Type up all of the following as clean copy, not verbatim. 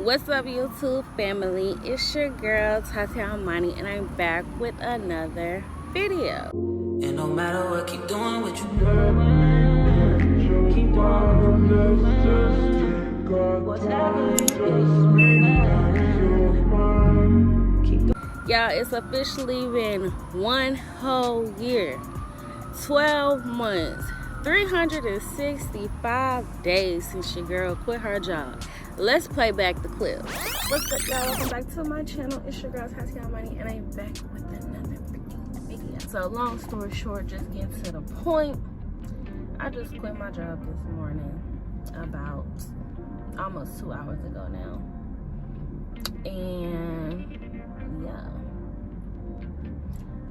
What's up, YouTube family? It's your girl Tati Imani, and I'm back with another video. And no matter what, keep doing what you Y'all, it's officially been one whole year, 12 months, 365 days since your girl quit her job. Let's play back the clip. What's up, y'all? Welcome back to my channel. It's your girl Tati Imani, and I'm back with another freaking video. So long story short, just getting to the point, I just quit my job this morning about almost 2 hours ago now. And yeah,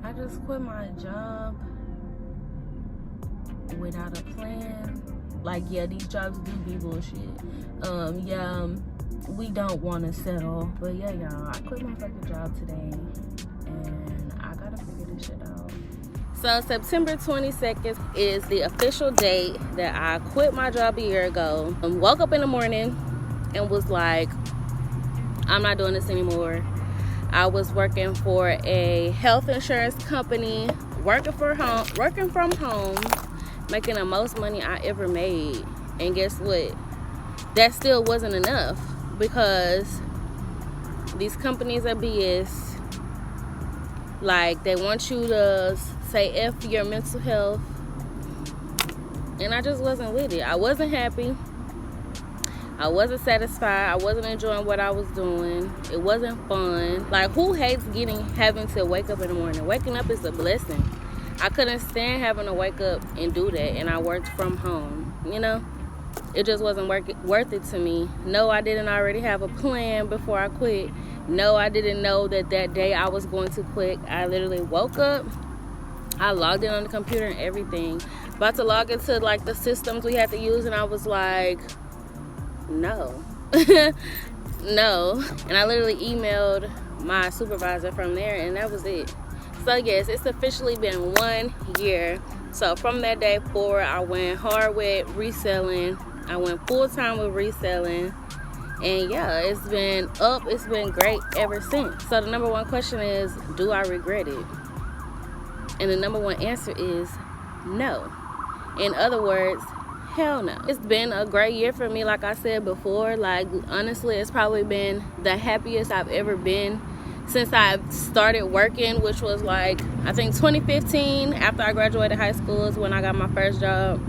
I just quit my job without a plan. Like, yeah, these jobs do be bullshit. We don't want to settle, but yeah, y'all, I quit my fucking job today, and I gotta figure this shit out. So September 22nd is the official date that I quit my job a year ago. Woke up in the morning and was like, I'm not doing this anymore. I was working for a health insurance company, working from home, making the most money I ever made. And guess what? That still wasn't enough, because these companies are BS. Like, they want you to say F your mental health. And I just wasn't with it. I wasn't happy. I wasn't satisfied. I wasn't enjoying what I was doing. It wasn't fun. Like, who hates having to wake up in the morning? Waking up is a blessing. I couldn't stand having to wake up and do that, and I worked from home, you know? It just wasn't worth it to me. No, I didn't already have a plan before I quit. No, I didn't know that day I was going to quit. I literally woke up, I logged in on the computer and everything. About to log into, like, the systems we had to use, and I was like, no. No. And I literally emailed my supervisor from there, and that was it. So yes, it's officially been 1 year. So from that day forward, I went hard with reselling. I went full-time with reselling. And yeah, it's been up. It's been great ever since. So the number one question is, do I regret it? And the number one answer is no. In other words, hell no. It's been a great year for me, like I said before. Like, honestly, it's probably been the happiest I've ever been since I started working, which was like, I think 2015, after I graduated high school is when I got my first job.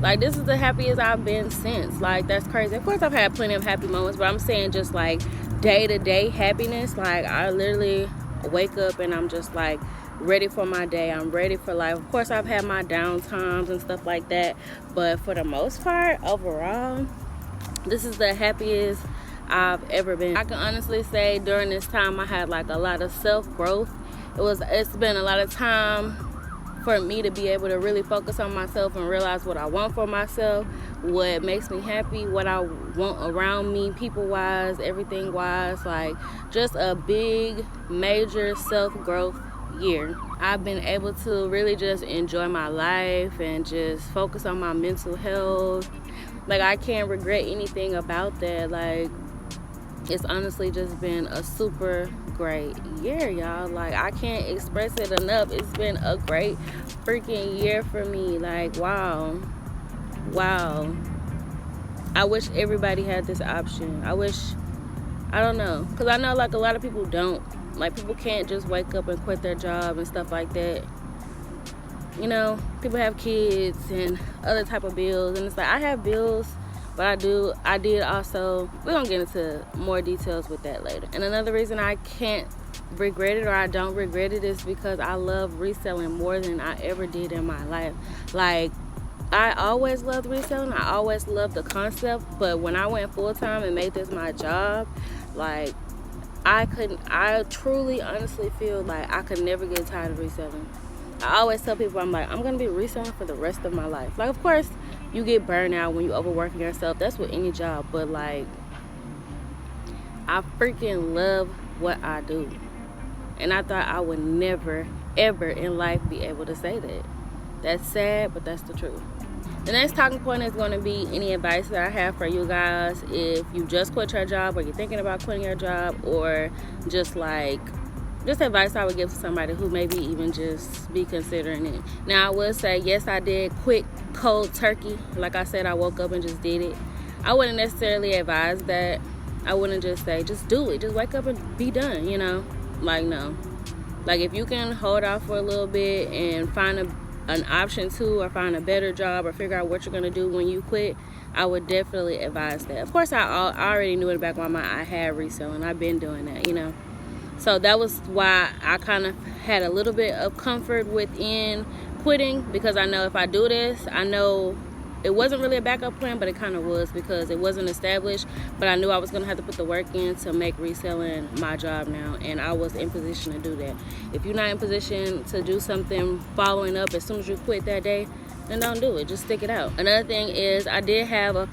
Like, this is the happiest I've been since. Like, that's crazy. Of course, I've had plenty of happy moments, but I'm saying just like day-to-day happiness. Like, I literally wake up and I'm just like ready for my day. I'm ready for life. Of course, I've had my down times and stuff like that, but for the most part, overall, this is the happiest I've ever been. I can honestly say during this time I had like a lot of self-growth. It's been a lot of time for me to be able to really focus on myself and realize what I want for myself, what makes me happy, what I want around me, people-wise, everything-wise. Like, just a big, major self-growth year. I've been able to really just enjoy my life and just focus on my mental health. Like, I can't regret anything about that. Like, it's honestly just been a super great year, y'all. Like, I can't express it enough. It's been a great freaking year for me. Like, wow. I wish everybody had this option. I don't know, because I know, like, a lot of people don't. Like, people can't just wake up and quit their job and stuff like that. You know, people have kids and other type of bills, and it's like, I have bills, but I did also, we're gonna get into more details with that later. And another reason I can't regret it, or I don't regret it, is because I love reselling more than I ever did in my life. Like, I always loved reselling. I always loved the concept, but when I went full-time and made this my job, like, I truly, honestly feel like I could never get tired of reselling. I always tell people, I'm like, I'm gonna be reselling for the rest of my life. Like, of course, you get burned out when you overworking yourself. That's with any job. But, like, I freaking love what I do. And I thought I would never, ever in life be able to say that. That's sad, but that's the truth. The next talking point is going to be any advice that I have for you guys if you just quit your job, or you're thinking about quitting your job, or just advice I would give to somebody who maybe even just be considering it. Now, I will say, yes, I did quit cold turkey. Like I said, I woke up and just did it. I wouldn't necessarily advise that. I wouldn't just say, just do it. Just wake up and be done, you know? Like, no. Like, if you can hold out for a little bit and find an option to, or find a better job, or figure out what you're going to do when you quit, I would definitely advise that. Of course, I already knew in the back of my mind I had reselling. I've been doing that, you know? So that was why I kind of had a little bit of comfort within quitting, because I know if I do this, I know it wasn't really a backup plan, but it kind of was, because it wasn't established. But I knew I was going to have to put the work in to make reselling my job now, and I was in position to do that. If you're not in position to do something following up as soon as you quit that day, then don't do it. Just stick it out. Another thing is, I did have a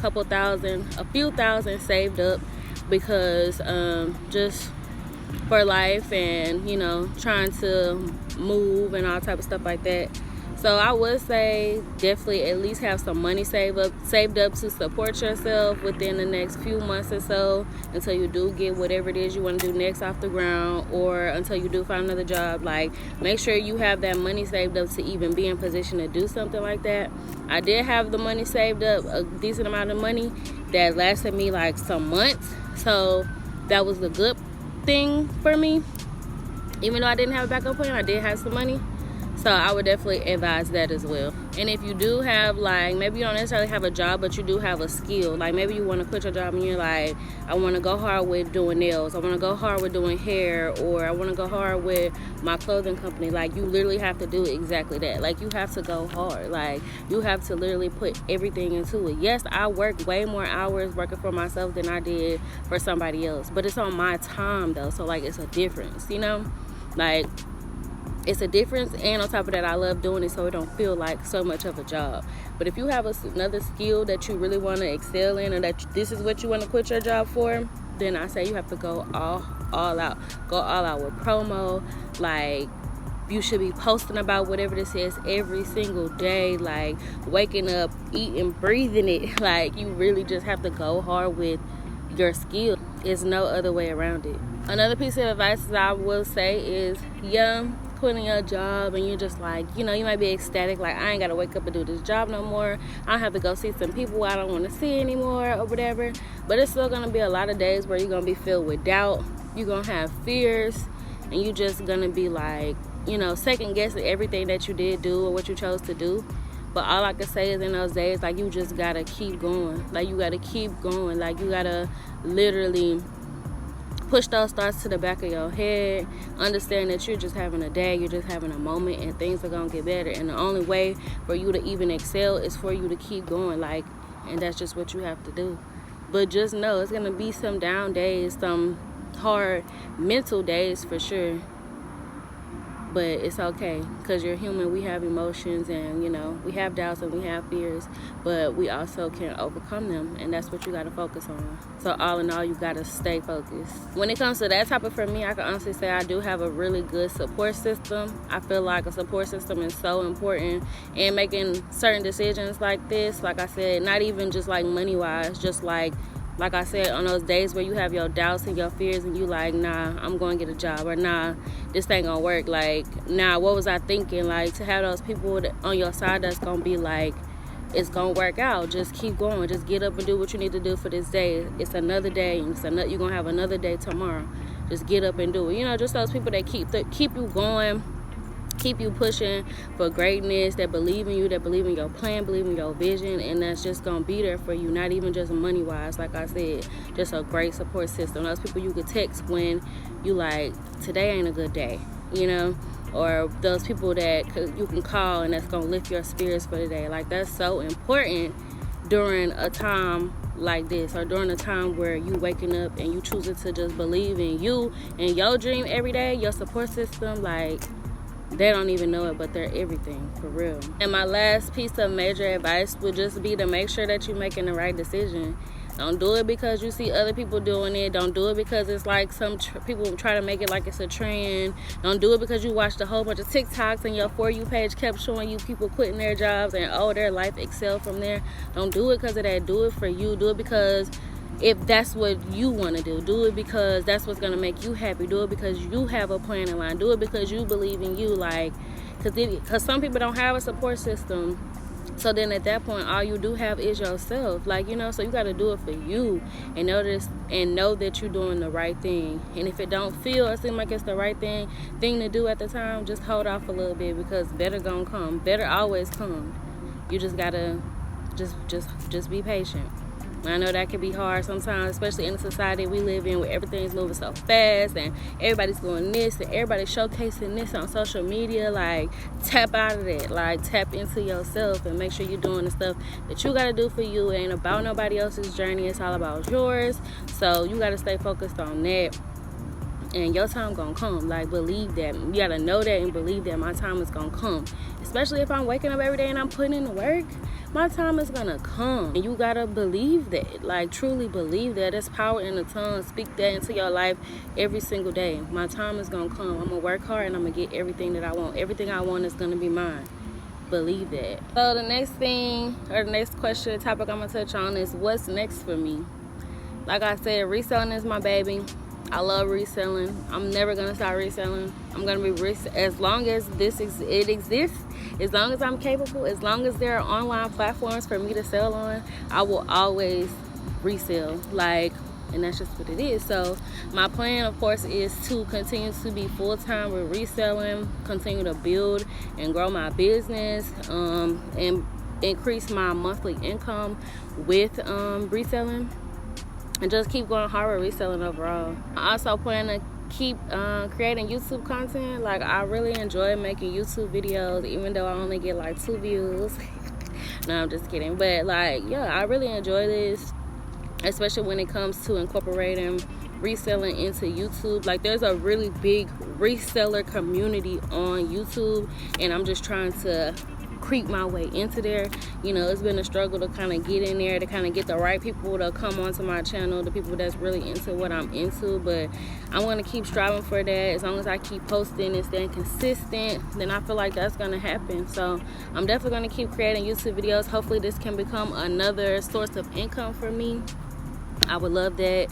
few thousand saved up, because just for life, and, you know, trying to move and all type of stuff like that. So I would say definitely at least have some money saved up to support yourself within the next few months or so, until you do get whatever it is you want to do next off the ground, or until you do find another job. Like, make sure you have that money saved up to even be in position to do something like that. I did have the money saved up, a decent amount of money that lasted me like some months. So that was a good thing for me. Even though I didn't have a backup plan, I did have some money. So I would definitely advise that as well. And if you do have, like, maybe you don't necessarily have a job, but you do have a skill. Like, maybe you want to quit your job and you're like, I want to go hard with doing nails. I want to go hard with doing hair. Or I want to go hard with my clothing company. Like, you literally have to do exactly that. Like, you have to go hard. Like, you have to literally put everything into it. Yes, I work way more hours working for myself than I did for somebody else. But it's on my time, though. So, like, it's a difference, you know? Like, it's a difference, and on top of that, I love doing it, so it don't feel like so much of a job. But if you have another skill that you really want to excel in, or that this is what you want to quit your job for, then I say you have to go all out. Go all out with promo. Like, you should be posting about whatever this is every single day. Like, waking up, eating, breathing it. Like, you really just have to go hard with your skill. There's no other way around it. Another piece of advice that I will say is, quitting your job and you're just like, you know, you might be ecstatic, like, I ain't gotta wake up and do this job no more. I don't have to go see some people I don't want to see anymore, or whatever. But it's still gonna be a lot of days where you're gonna be filled with doubt. You're gonna have fears, and you're just gonna be like, you know, second guessing everything that you did do or what you chose to do. But all I can say is, in those days, like, you just gotta keep going. Like, you gotta keep going. Like, you gotta literally push those thoughts to the back of your head. Understand that you're just having a day, you're just having a moment, and things are gonna get better. And the only way for you to even excel is for you to keep going. Like, and that's just what you have to do. But just know it's gonna be some down days, some hard mental days for sure. But it's okay, because you're human. We have emotions, and, you know, we have doubts and we have fears, but we also can overcome them, and that's what you got to focus on. So all in all, you got to stay focused. When it comes to that topic, for me, I can honestly say I do have a really good support system. I feel like a support system is so important in making certain decisions like this. Like I said, not even just like money-wise, just like I said, on those days where you have your doubts and your fears, and you like, nah, I'm going to get a job, or nah, this ain't going to work. Like, nah, what was I thinking? Like, to have those people on your side that's going to be like, it's going to work out. Just keep going. Just get up and do what you need to do for this day. It's another day, and you're going to have another day tomorrow. Just get up and do it. You know, just those people that keep you going, keep you pushing for greatness, that believe in you, that believe in your plan, believe in your vision, and that's just gonna be there for you. Not even just money wise, like I said, just a great support system. Those people you could text when you like, today ain't a good day, you know, or those people that you can call and that's gonna lift your spirits for the day. Like, that's so important during a time like this, or during a time where you waking up and you choosing to just believe in you and your dream every day. Your support system, like, they don't even know it, but they're everything, for real. And my last piece of major advice would just be to make sure that you're making the right decision. Don't do it because you see other people doing it. Don't do it because it's like some people try to make it like it's a trend. Don't do it because you watched a whole bunch of TikToks and your For You page kept showing you people quitting their jobs and their life excel from there. Don't do it because of that. Do it for you. Do it because if that's what you want to do. Do it because that's what's going to make you happy. Do it because you have a plan in line. Do it because you believe in you. Like, because some people don't have a support system. So then at that point, all you do have is yourself. Like, you know, so you got to do it for you and know that you're doing the right thing. And if it don't feel or seem like it's the right thing to do at the time, just hold off a little bit, because better gonna come. Better always come. You just got to just be patient. I know that can be hard sometimes, especially in the society we live in where everything's moving so fast and everybody's doing this and everybody's showcasing this on social media. Like, tap out of that. Like, tap into yourself and make sure you're doing the stuff that you got to do for you. It ain't about nobody else's journey. It's all about yours. So you got to stay focused on that. And your time gonna come. Like, believe that. You gotta know that and believe that my time is gonna come. Especially if I'm waking up every day and I'm putting in the work, my time is gonna come. And you gotta believe that. Like, truly believe that. There's power in the tongue. Speak that into your life every single day. My time is gonna come. I'm gonna work hard and I'm gonna get everything that I want. Everything I want is gonna be mine. Believe that. So the next thing, or the next question, topic I'm gonna touch on is what's next for me. Like I said, reselling is my baby. I love reselling. I'm never gonna stop reselling. I'm gonna be as long as it exists, as long as I'm capable, as long as there are online platforms for me to sell on, I will always resell. Like, and that's just what it is. So my plan, of course, is to continue to be full-time with reselling, continue to build and grow my business, and increase my monthly income with reselling. And just keep going hard with reselling overall. I also plan to keep creating YouTube content. Like, I really enjoy making YouTube videos, even though I only get like 2 views. No, I'm just kidding. But like, yeah, I really enjoy this, especially when it comes to incorporating reselling into YouTube. Like, there's a really big reseller community on YouTube, and I'm just trying to creep my way into there. You know, it's been a struggle to kind of get in there, to kind of get the right people to come onto my channel, the people that's really into what I'm into. But I want to keep striving for that. As long as I keep posting and staying consistent, then I feel like that's going to happen. So I'm definitely going to keep creating YouTube videos. Hopefully this can become another source of income for me. I would love that.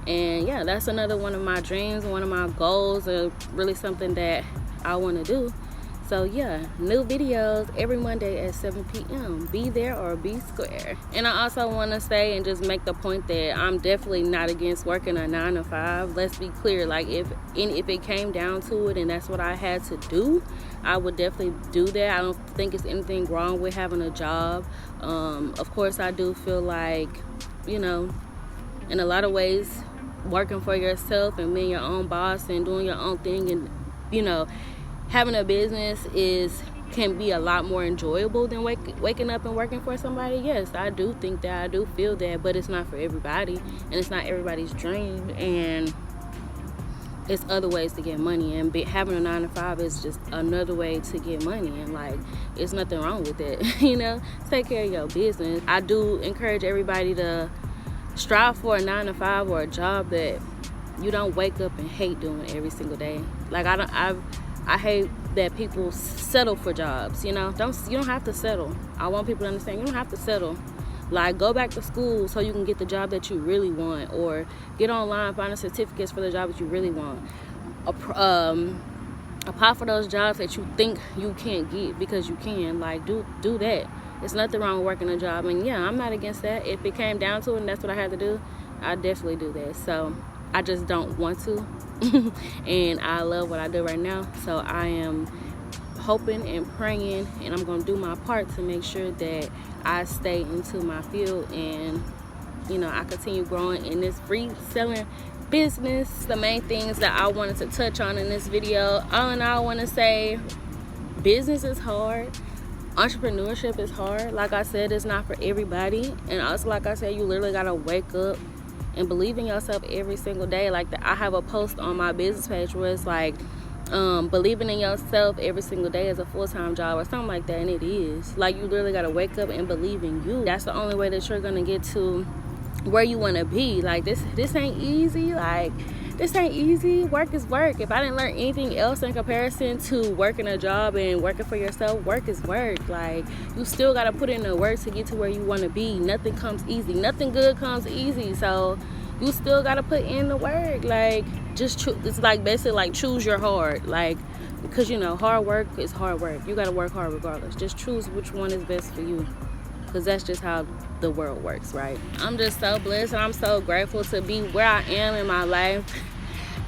And yeah, that's another one of my dreams, one of my goals, or really something that I want to do. So yeah, new videos every Monday at 7 p.m. Be there or be square. And I also want to say and just make the point that I'm definitely not against working a 9 to 5. Let's be clear. Like, if it came down to it and that's what I had to do, I would definitely do that. I don't think it's anything wrong with having a job. Of course, I do feel like, you know, in a lot of ways, working for yourself and being your own boss and doing your own thing, and, you know, having a business can be a lot more enjoyable than waking up and working for somebody. Yes, I do think that. I do feel that, but it's not for everybody, and it's not everybody's dream, and it's other ways to get money, and having a 9 to 5 is just another way to get money, and like, it's nothing wrong with it. You know, take care of your business. I do encourage everybody to strive for a 9 to 5 or a job that you don't wake up and hate doing every single day. Like, I hate that people settle for jobs. You know, you don't have to settle. I want people to understand, you don't have to settle. Like, go back to school so you can get the job that you really want, or get online, find the certificates for the job that you really want. Apply for those jobs that you think you can't get, because you can. Like, do that. There's nothing wrong with working a job, and yeah, I'm not against that. If it came down to it and that's what I had to do, I definitely do that. So I just don't want to. And I love what I do right now, so I am hoping and praying, and I'm gonna do my part to make sure that I stay into my field, and, you know, I continue growing in this reselling business. The main things that I wanted to touch on in this video, all in all, I want to say business is hard. Entrepreneurship is hard. Like I said, it's not for everybody. And also, like I said, you literally gotta wake up and believe in yourself every single day. Like, I have a post on my business page where it's like, believing in yourself every single day is a full-time job, or something like that. And it is. Like, you literally gotta wake up and believe in you. That's the only way that you're gonna get to where you want to be. Like this ain't easy. Like this ain't easy. Work is work. If I didn't learn anything else in comparison to working a job and working for yourself, work is work. Like you still got to put in the work to get to where you want to be. Nothing comes easy. Nothing good comes easy. So you still got to put in the work. Like just it's like basically like choose your hard. Like, because you know hard work is hard work. You got to work hard regardless. Just choose which one is best for you, because that's just how the world works, right? I'm just so blessed and I'm so grateful to be where I am in my life.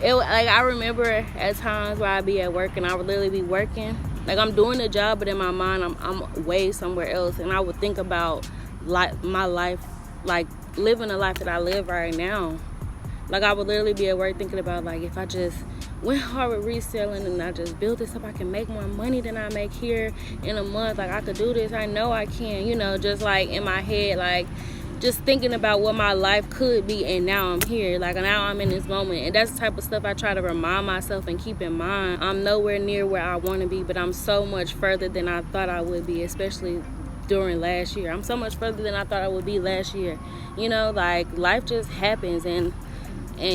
Like I remember at times where I'd be at work and I would literally be working, like I'm doing the job, but in my mind I'm way somewhere else, and I would think about like my life, like living the life that I live right now. Like I would literally be at work thinking about, like, if I just went hard with reselling and I just built this up, I can make more money than I make here in a month. Like I could do this. I know I can, you know, just like in my head, like just thinking about what my life could be. And now I'm here, like now I'm in this moment. And that's the type of stuff I try to remind myself and keep in mind. I'm nowhere near where I want to be, but I'm so much further than I thought I would be, especially during last year. I'm so much further than I thought I would be last year. You know, like life just happens, and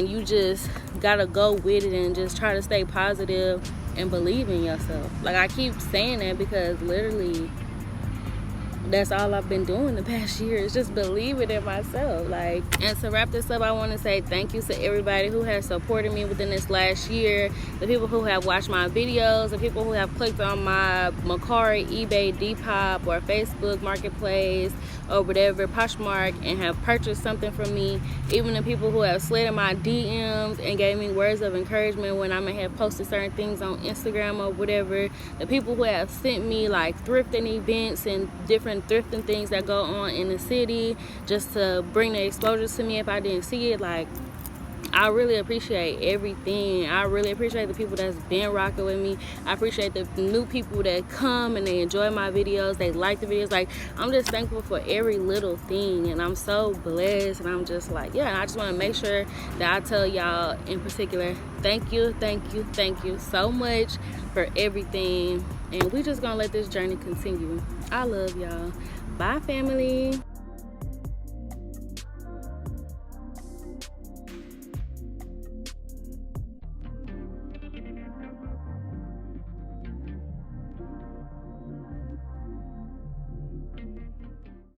you just gotta go with it and just try to stay positive and believe in yourself. Like I keep saying that because literally that's all I've been doing the past year, is just believing in myself. Like, and to wrap this up, I want to say thank you to everybody who has supported me within this last year, the people who have watched my videos, the people who have clicked on my Mercari, eBay, Depop, or Facebook Marketplace, or whatever, Poshmark, and have purchased something from me. Even the people who have slid in my DMs and gave me words of encouragement when I may have posted certain things on Instagram or whatever. The people who have sent me like thrifting events and different thrifting things that go on in the city, just to bring the exposure to me if I didn't see it. Like, I really appreciate everything. I really appreciate the people that's been rocking with me. I appreciate the new people that come and they enjoy my videos, they like the videos. Like, I'm just thankful for every little thing, and I'm so blessed. And I'm just like, yeah, and I just want to make sure that I tell y'all in particular, thank you so much for everything. And we just gonna let this journey continue. I love y'all. Bye, family.